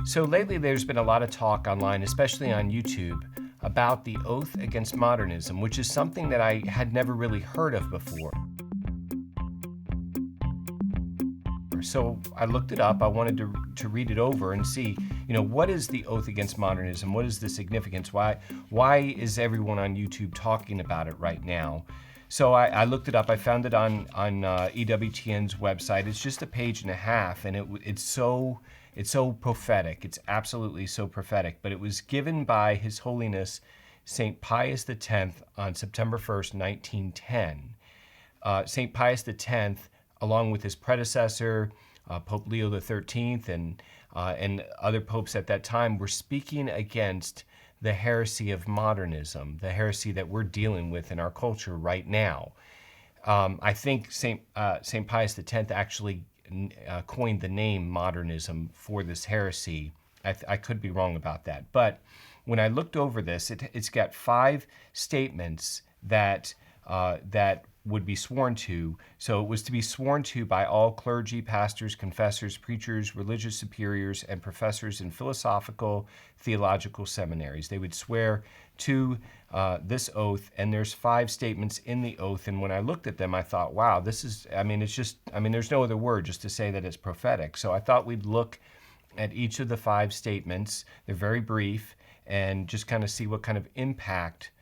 So lately there's been a lot of talk online, especially on YouTube, about the Oath Against Modernism, which is something that I had never really heard of before. So I looked it up. I wanted to read it over and see, what is the Oath Against Modernism? What is the significance? Why is everyone on YouTube talking about it right now? So I looked it up. I found it on EWTN's website. It's just a page and a half, and it's so prophetic. It's absolutely so prophetic. But it was given by His Holiness St. Pius X on September 1st, 1910. St. Pius X, along with his predecessor, Pope Leo XIII, and other popes at that time, were speaking against the heresy of modernism, the heresy that we're dealing with in our culture right now. I think St. Pius X actually coined the name modernism for this heresy. I could be wrong about that. But when I looked over this, it's got 5 statements that would be sworn to. So it was to be sworn to by all clergy, pastors, confessors, preachers, religious superiors, and professors in philosophical, theological seminaries. They would swear to this oath, and there's 5 statements in the oath. And when I looked at them, I thought, wow, there's no other word just to say that it's prophetic. So I thought we'd look at each of the 5 statements. They're very brief, and just kind of see what kind of impact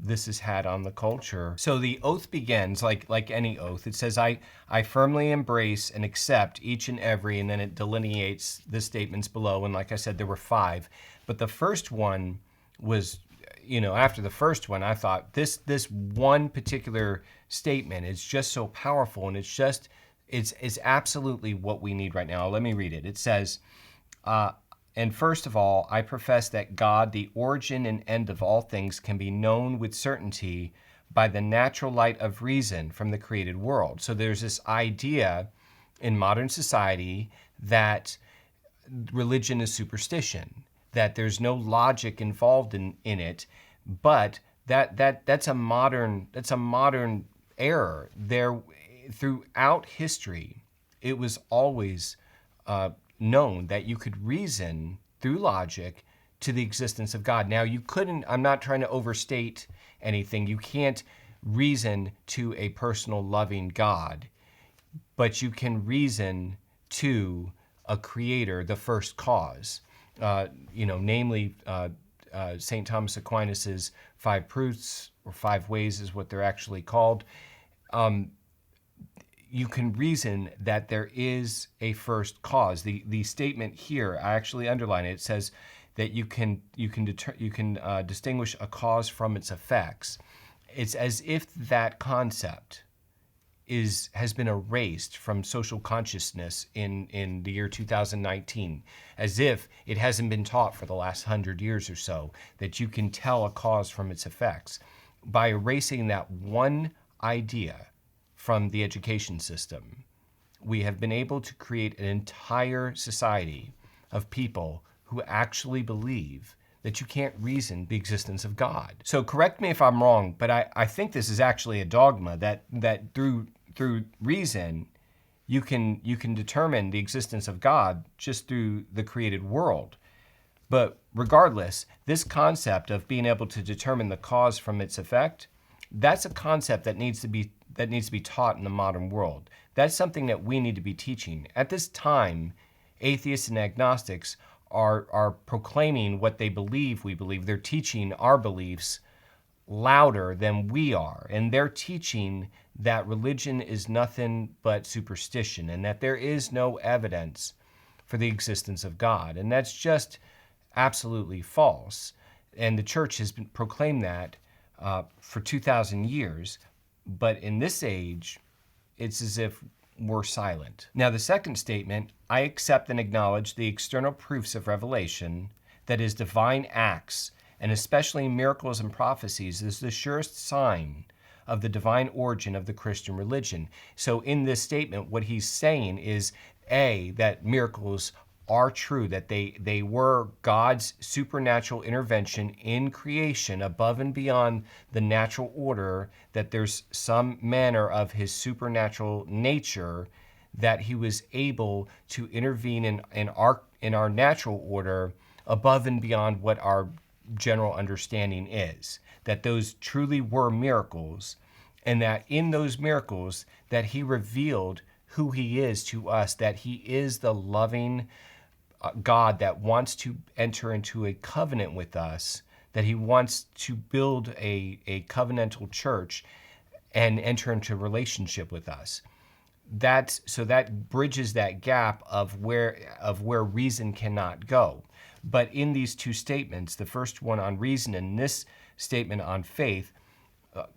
this has had on the culture. So the oath begins like any oath. It says, I firmly embrace and accept each and every, and then it delineates the statements below. And like I said, there were 5. But the first one was, after the first one, I thought this one particular statement is just so powerful, and it's absolutely what we need right now. Let me read it. It says, and first of all, I profess that God, the origin and end of all things, can be known with certainty by the natural light of reason from the created world. So there's this idea in modern society that religion is superstition, that there's no logic involved in it, but that's a modern error. Throughout history, it was always known that you could reason through logic to the existence of God. Now, I'm not trying to overstate anything. You can't reason to a personal loving God, but you can reason to a creator, the first cause. Namely, St. Thomas Aquinas's 5 proofs, or 5 ways is what they're actually called. You can reason that there is a first cause. The statement here, I actually underline it. It says that you can distinguish a cause from its effects. It's as if that concept has been erased from social consciousness in the year 2019, as if it hasn't been taught for the last 100 years or so, that you can tell a cause from its effects. By erasing that one idea from the education system, we have been able to create an entire society of people who actually believe that you can't reason the existence of God. So correct me if I'm wrong, but I think this is actually a dogma that through reason you can determine the existence of God just through the created world. But regardless, this concept of being able to determine the cause from its effect, that's a concept that needs to be taught in the modern world. That's something that we need to be teaching. At this time, atheists and agnostics are proclaiming what they believe we believe. They're teaching our beliefs louder than we are. And they're teaching that religion is nothing but superstition and that there is no evidence for the existence of God. And that's just absolutely false. And the church has been proclaimed that for 2,000 years. But in this age, it's as if we're silent. Now, the second statement, I accept and acknowledge the external proofs of revelation, that is, divine acts, and especially miracles and prophecies, is the surest sign of the divine origin of the Christian religion. So in this statement, what he's saying is, A, that miracles are true, that they were God's supernatural intervention in creation above and beyond the natural order, that there's some manner of his supernatural nature that he was able to intervene in our natural order above and beyond what our general understanding is. That those truly were miracles, and that in those miracles that he revealed who he is to us, that he is the loving God that wants to enter into a covenant with us, that he wants to build a covenantal church and enter into relationship with us. So that bridges that gap of where reason cannot go. But in these two statements, the first one on reason and this statement on faith,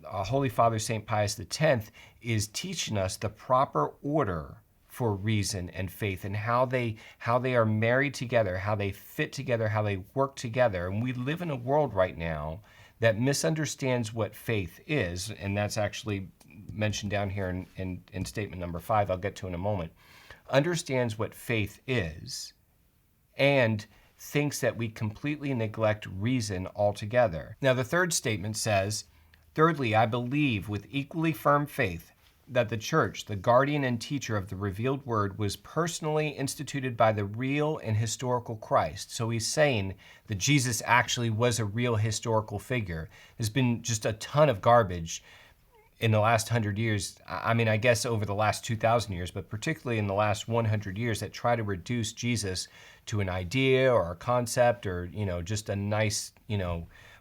Holy Father St. Pius X is teaching us the proper order for reason and faith, and how they are married together, how they fit together, how they work together. And we live in a world right now that misunderstands what faith is, and that's actually mentioned down here in statement number 5, I'll get to in a moment, understands what faith is and thinks that we completely neglect reason altogether. Now, the third statement says, thirdly, I believe with equally firm faith that the Church, the guardian and teacher of the revealed word, was personally instituted by the real and historical Christ. So he's saying that Jesus actually was a real historical figure. There's been just a ton of garbage in the last 100 years. I mean, I guess over the last 2,000 years, but particularly in the last 100 years, that try to reduce Jesus to an idea or a concept or, just a nice,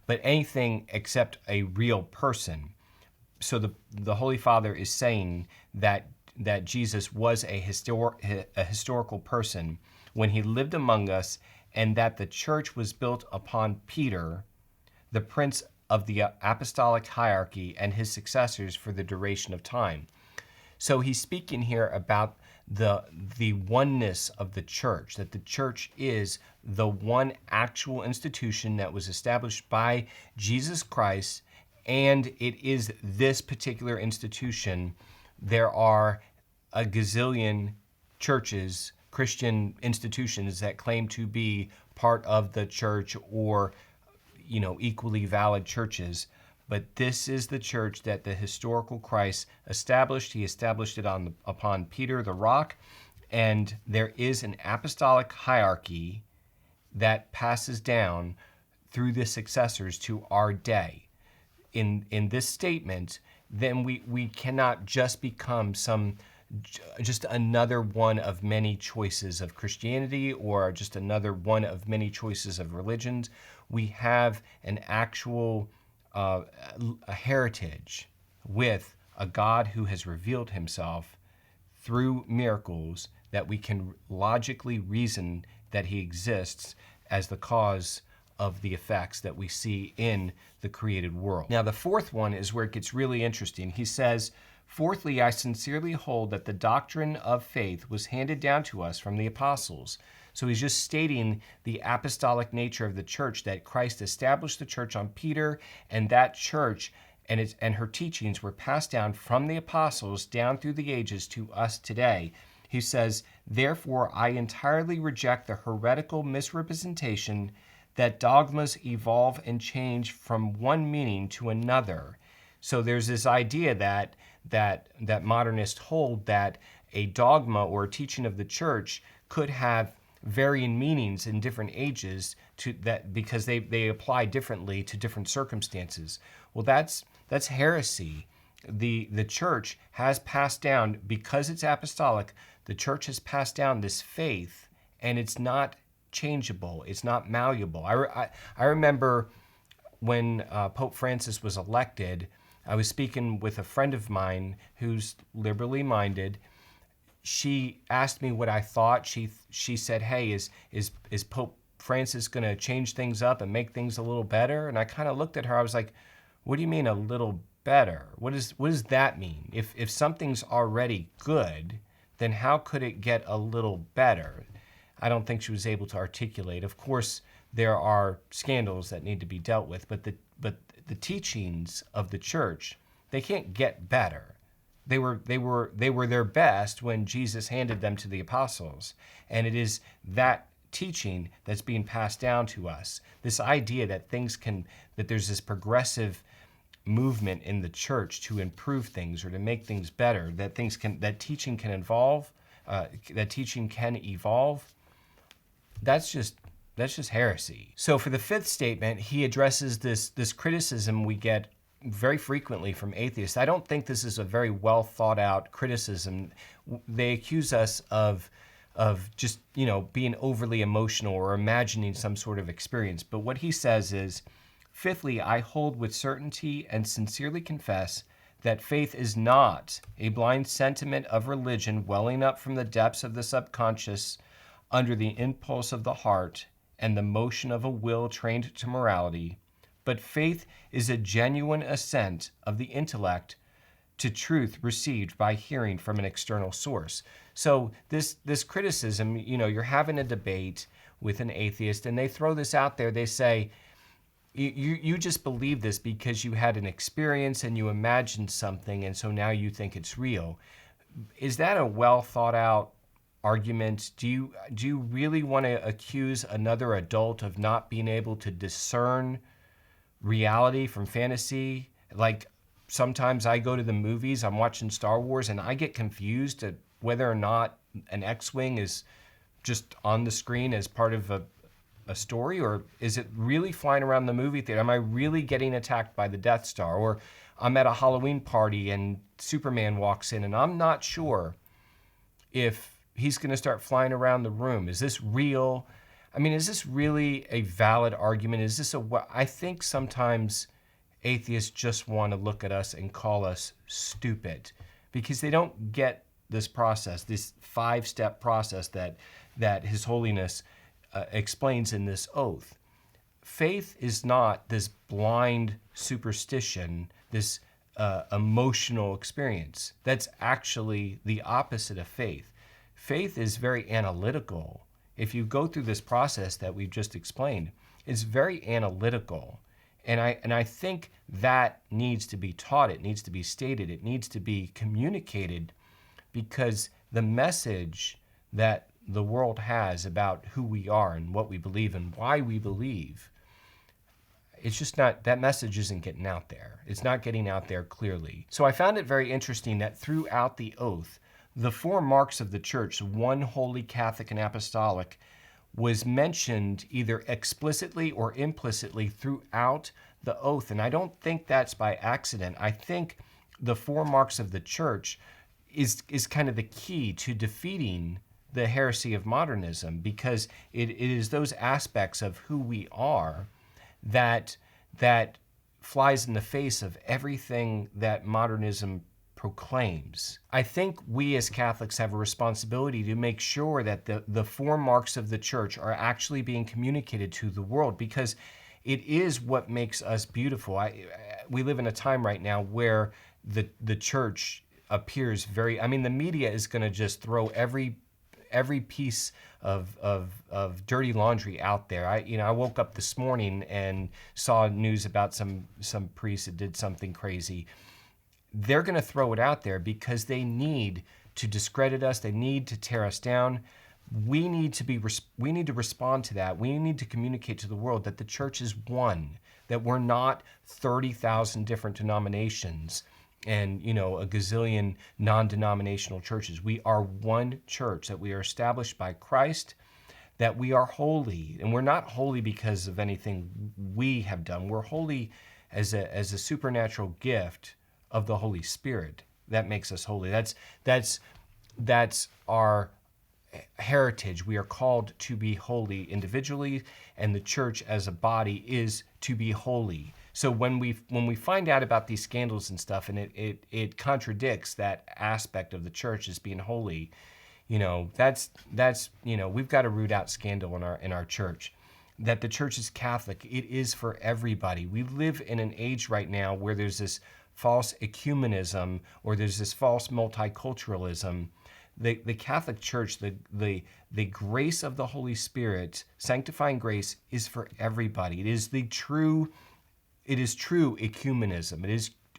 but anything except a real person. So the Holy Father is saying that Jesus was a historical person when he lived among us, and that the church was built upon Peter, the prince of the apostolic hierarchy, and his successors for the duration of time. So he's speaking here about the oneness of the church, that the church is the one actual institution that was established by Jesus Christ, and it is this particular institution. There are a gazillion churches, Christian institutions, that claim to be part of the church or, equally valid churches. But this is the church that the historical Christ established. He established it upon Peter the rock, and there is an apostolic hierarchy that passes down through the successors to our day. In this statement, then we cannot just become just another one of many choices of Christianity or just another one of many choices of religions. We have an actual a heritage with a God who has revealed himself through miracles, that we can logically reason that he exists as the cause of the effects that we see in the created world. Now, the fourth one is where it gets really interesting. He says, fourthly, I sincerely hold that the doctrine of faith was handed down to us from the apostles. So he's just stating the apostolic nature of the church, that Christ established the church on Peter, and that church and her teachings were passed down from the apostles down through the ages to us today. He says, therefore, I entirely reject the heretical misrepresentation that dogmas evolve and change from one meaning to another. So there's this idea that modernists hold, that a dogma or a teaching of the church could have varying meanings in different ages because they apply differently to different circumstances. Well, that's heresy. The church has passed down, because it's apostolic, the church has passed down this faith, and it's not changeable. It's not malleable. I remember when Pope Francis was elected, I was speaking with a friend of mine who's liberally minded. She asked me what I thought. She said, "Hey, is Pope Francis going to change things up and make things a little better?" And I kind of looked at her. I was like, "What do you mean a little better? What does that mean? If something's already good, then how could it get a little better?" I don't think she was able to articulate. Of course, there are scandals that need to be dealt with, but the teachings of the church, they can't get better. They were their best when Jesus handed them to the apostles, and it is that teaching that's being passed down to us. This idea that that there's this progressive movement in the church to improve things or to make things better, that teaching can evolve. That's just heresy. So for the fifth statement, he addresses this criticism we get very frequently from atheists. I don't think this is a very well thought out criticism. They accuse us of just, being overly emotional or imagining some sort of experience. But what he says is, fifthly, I hold with certainty and sincerely confess that faith is not a blind sentiment of religion welling up from the depths of the subconscious under the impulse of the heart and the motion of a will trained to morality, but faith is a genuine assent of the intellect to truth received by hearing from an external source. So this criticism, you're having a debate with an atheist and they throw this out there. They say, you just believe this because you had an experience and you imagined something, and so now you think it's real. Is that a well thought out argument? Do you really want to accuse another adult of not being able to discern reality from fantasy? Like, sometimes I go to the movies, I'm watching Star Wars, and I get confused at whether or not an X-Wing is just on the screen as part of a story, or is it really flying around the movie theater? Am I really getting attacked by the Death Star? Or I'm at a Halloween party and Superman walks in and I'm not sure if he's going to start flying around the room. Is this real? I mean, is this really a valid argument? I think sometimes atheists just want to look at us and call us stupid because they don't get this process, this 5-step process that His Holiness explains in this oath. Faith is not this blind superstition, this emotional experience. That's actually the opposite of faith. Faith is very analytical. If you go through this process that we've just explained, it's very analytical. And I think that needs to be taught, it needs to be stated, it needs to be communicated, because the message that the world has about who we are and what we believe and why we believe, it's just not, that message isn't getting out there. It's not getting out there clearly. So I found it very interesting that throughout the oath, the 4 marks of the church, one holy, Catholic, and apostolic, was mentioned either explicitly or implicitly throughout the oath. And I don't think that's by accident. I think the 4 marks of the church is kind of the key to defeating the heresy of modernism, because it is those aspects of who we are that flies in the face of everything that modernism proclaims. I think we as Catholics have a responsibility to make sure that the 4 marks of the church are actually being communicated to the world, because it is what makes us beautiful. We live in a time right now where the church appears very, the media is going to just throw every piece of dirty laundry out there. I woke up this morning and saw news about some priest that did something crazy. They're going to throw it out there because they need to discredit us. They need to tear us down. We need to respond to that. We need to communicate to the world that the church is one, that we're not 30,000 different denominations and a gazillion non-denominational churches. We are one church, that we are established by Christ, that we are holy. And we're not holy because of anything we have done. We're holy as a supernatural gift of the Holy Spirit that makes us holy. That's our heritage. We are called to be holy individually, and the church as a body is to be holy. So when we find out about these scandals and stuff, and it contradicts that aspect of the church as being holy, that's we've got to root out scandal in our church. That the church is Catholic. It is for everybody. We live in an age right now where there's this false ecumenism, or there's this false multiculturalism. The Catholic Church, the grace of the Holy Spirit, sanctifying grace, is for everybody. It is true ecumenism.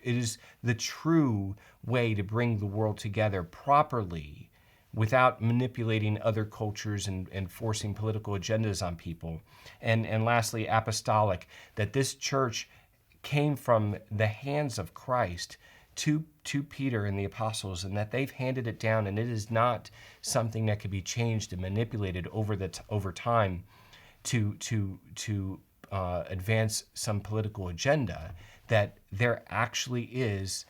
It is the true way to bring the world together properly, without manipulating other cultures and forcing political agendas on people. And lastly, apostolic, that this church came from the hands of Christ to Peter and the apostles, and that they've handed it down, and it is not something that can be changed and manipulated over time to advance some political agenda, that there actually is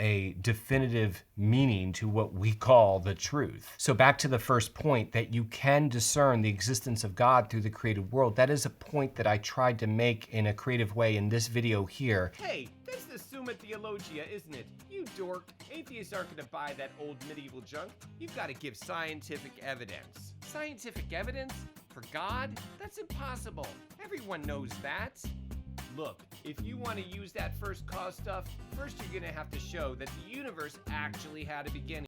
a definitive meaning to what we call the truth. So back to the first point, that you can discern the existence of God through the created world. That is a point that I tried to make in a creative way in this video here. Hey, that's the Summa Theologia, isn't it? You dork. Atheists aren't gonna buy that old medieval junk. You've gotta give scientific evidence. Scientific evidence? For God? That's impossible. Everyone knows that. Look, if you want to use that first cause stuff, first you're gonna have to show that the universe actually had a beginning.